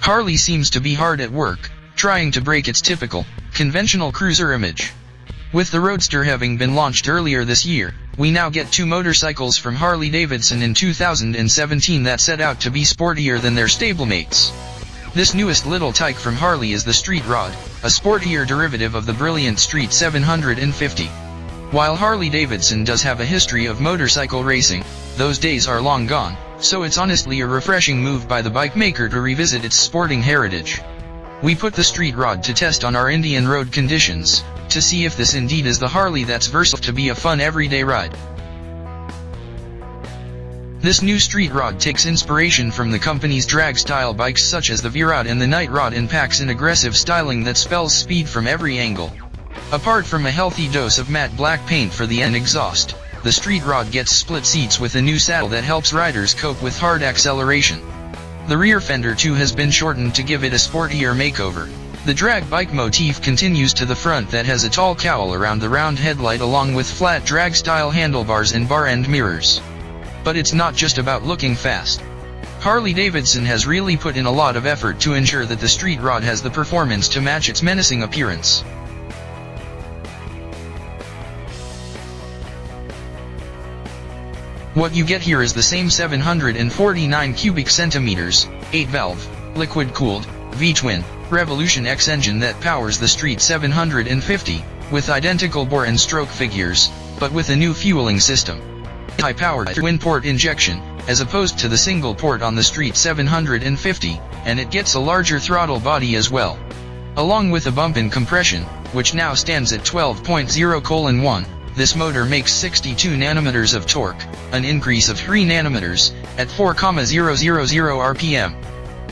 Harley seems to be hard at work, trying to break its typical, conventional cruiser image. With the Roadster having been launched earlier this year, we now get two motorcycles from Harley Davidson in 2017 that set out to be sportier than their stablemates. This newest little tyke from Harley is the Street Rod, a sportier derivative of the brilliant Street 750. While Harley Davidson does have a history of motorcycle racing, those days are long gone, so it's honestly a refreshing move by the bike maker to revisit its sporting heritage. We put the Street Rod to test on our Indian road conditions, to see if this indeed is the Harley that's versatile to be a fun everyday ride. This new Street Rod takes inspiration from the company's drag-style bikes such as the V-Rod and the Night Rod and packs an aggressive styling that spells speed from every angle. Apart from a healthy dose of matte black paint for the end exhaust, the Street Rod gets split seats with a new saddle that helps riders cope with hard acceleration. The rear fender too has been shortened to give it a sportier makeover. The drag bike motif continues to the front that has a tall cowl around the round headlight along with flat drag-style handlebars and bar-end mirrors. But it's not just about looking fast. Harley Davidson has really put in a lot of effort to ensure that the Street Rod has the performance to match its menacing appearance. What you get here is the same 749 cubic centimeters, 8-valve, liquid-cooled, V-twin, Revolution X engine that powers the Street 750, with identical bore and stroke figures, but with a new fueling system. High-powered twin-port injection, as opposed to the single port on the Street 750, and it gets a larger throttle body as well. Along with a bump in compression, which now stands at 12.0:1, this motor makes 62 nanometers of torque, an increase of 3 nanometers, at 4,000 RPM.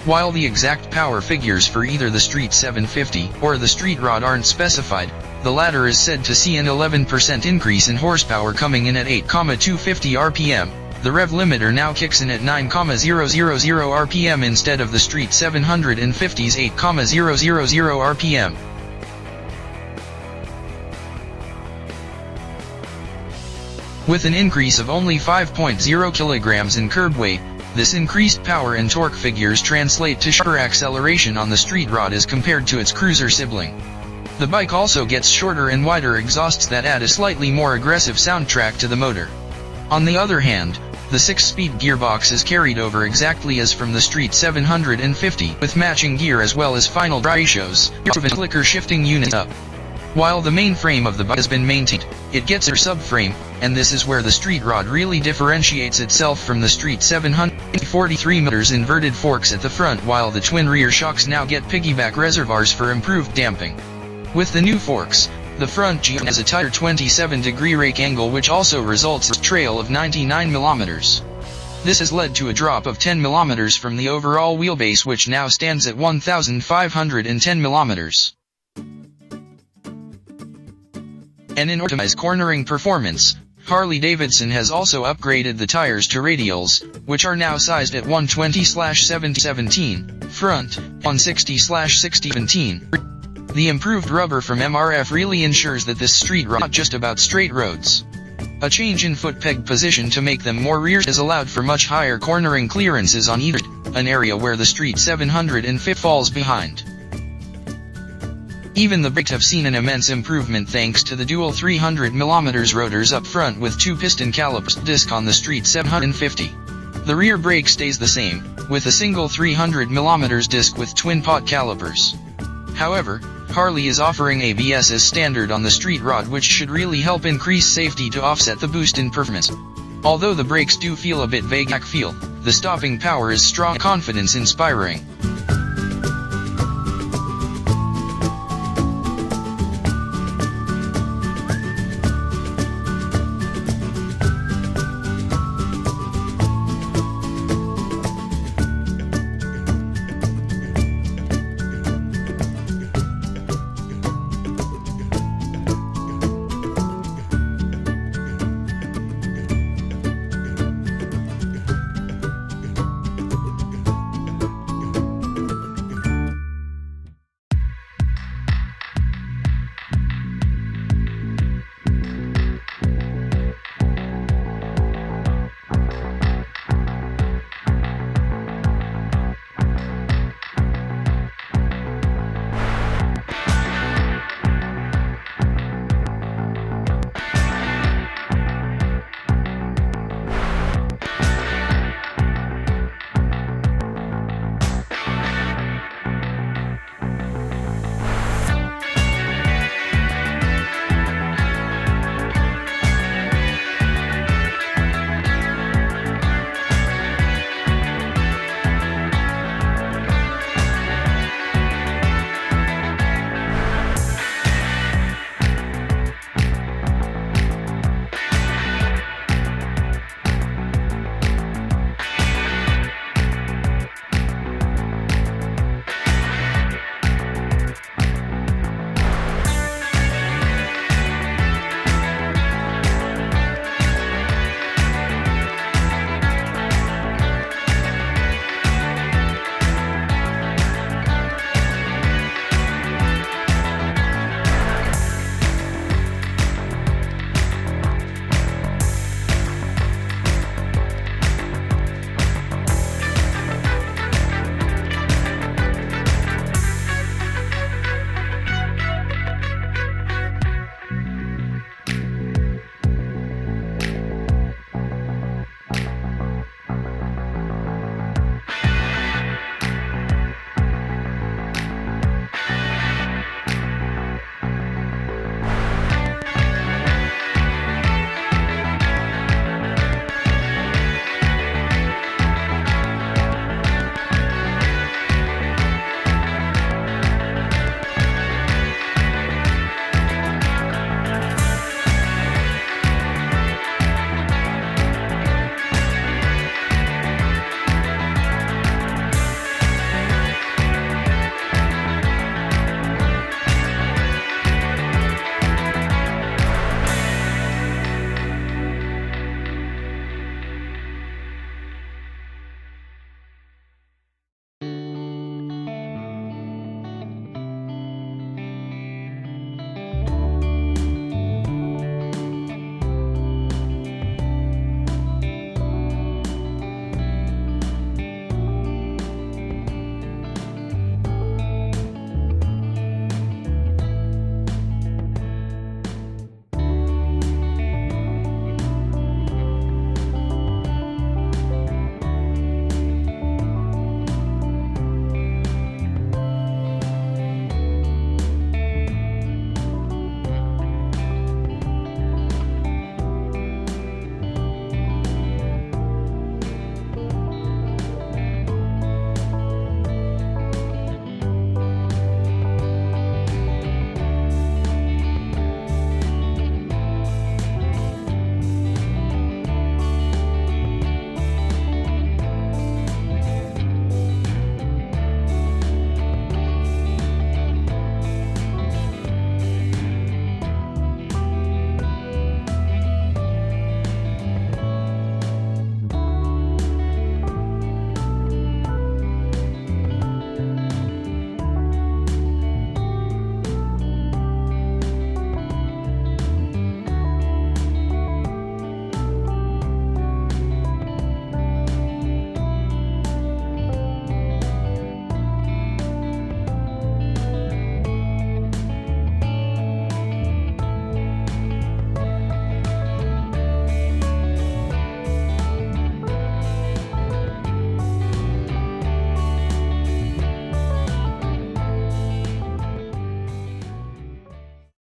While the exact power figures for either the Street 750 or the Street Rod aren't specified, the latter is said to see an 11% increase in horsepower coming in at 8,250 RPM. The rev limiter now kicks in at 9,000 RPM instead of the Street 750's 8,000 RPM. With an increase of only 5.0 kilograms in curb weight, this increased power and torque figures translate to sharper acceleration on the Street Rod as compared to its cruiser sibling. The bike also gets shorter and wider exhausts that add a slightly more aggressive soundtrack to the motor. On the other hand, the 6-speed gearbox is carried over exactly as from the Street 750, with matching gear as well as final ratios, and clicker shifting unit up. While the main frame of the bike has been maintained, it gets a subframe, and this is where the Street Rod really differentiates itself from the Street 743 meters inverted forks at the front, while the twin rear shocks now get piggyback reservoirs for improved damping. With the new forks, the front G has a tighter 27-degree rake angle which also results in a trail of 99 mm. This has led to a drop of 10 mm from the overall wheelbase which now stands at 1,510 mm. And in order to optimize cornering performance, Harley Davidson has also upgraded the tires to radials, which are now sized at 120/70/17, front, 160/60/17. The improved rubber from MRF really ensures that this Street Rod is not just about straight roads. A change in foot peg position to make them more rear has allowed for much higher cornering clearances on either, an area where the Street 750 falls behind. Even the brakes have seen an immense improvement thanks to the dual 300mm rotors up front with 2 piston calipers disc on the Street 750. The rear brake stays the same, with a single 300mm disc with twin pot calipers. However, Harley is offering ABS as standard on the Street Rod, which should really help increase safety to offset the boost in performance. Although the brakes do feel a bit vague, the stopping power is strong, confidence inspiring.